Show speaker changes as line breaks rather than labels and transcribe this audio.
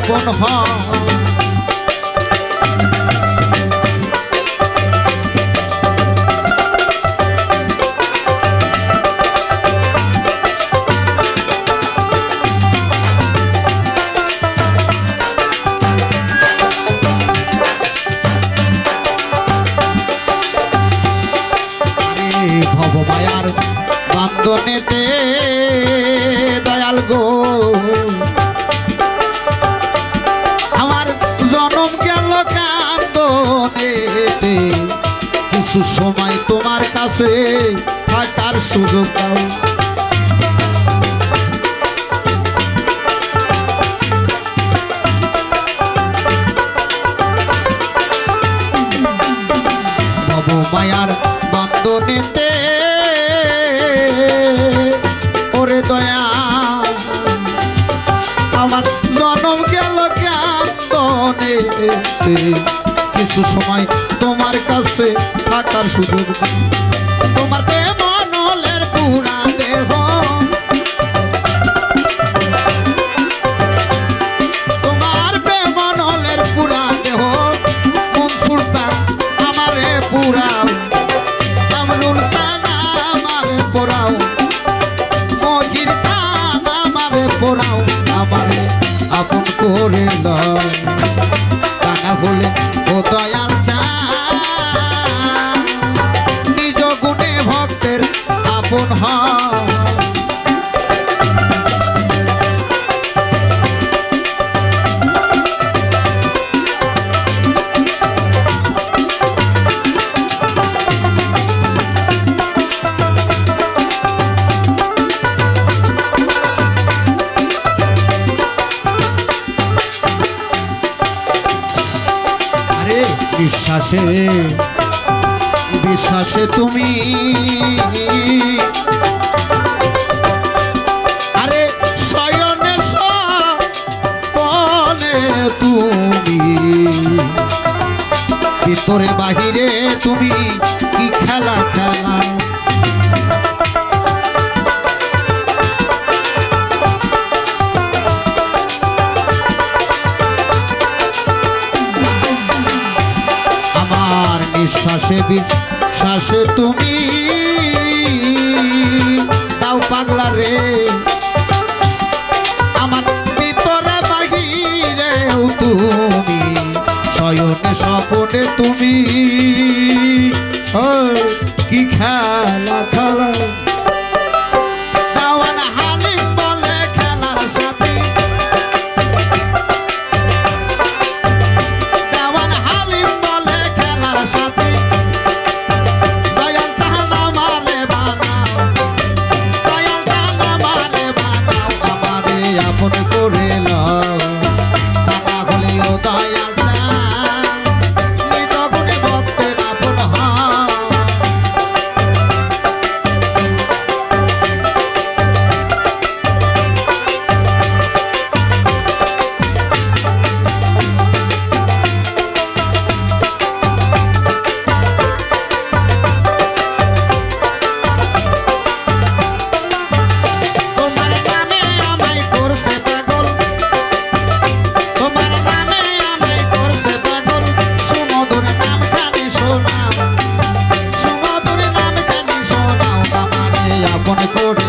আপন হয়। ভবমায়ার বান্ধনেতে দয়াল গো আমার জনম গেল কান্দনেতে কিছু সময় তোমার কাছে থাকার সুযোগ দাও। ভবমায়ার বান্ধনেতে ওরে দয়া আমার জনম গেল কান্দনে কিছু সময় তোমার কাছে থাকার সুযোগ। তোমার প্রেমনলের পুরা দেহ তোমার প্রেমনলের পুরা দেহ মনসুর চাঁদ আমারে পুরাও কামরুল চাঁদ আমারে পোড়াও মহির চাঁদ আমারে পোড়াও আমারে আপন করে লও কানা বলে ও দয়াল চাঁদ নিজ গুণে ভক্তের আপন হয়। বিশ্বাসে বিশ্বাসে তুমি আরে শয়নে সপনে তুমি ভিতরে বাহিরে তুমি কি খেলা খেলা। বিশ্বাসে বিশ্বাসে তুমি তাও পাগলা রে আমার ভিতরে বাহিরেও তুমি শয়নে স্বপনে তুমি কি খেলা খেলা। দেওয়ান হালিম বলে খেলার সাথী দেওয়ান হালিম বলে খেলার সাথী দয়াল চাঁদ আমারে বানাও দয়াল চাঁদ আমারে বানাও আমারে আপন করে লও তা না হলে ও দয়াল চাঁদ নিজ গুণে ভক্তের আপন হয়। আপন করে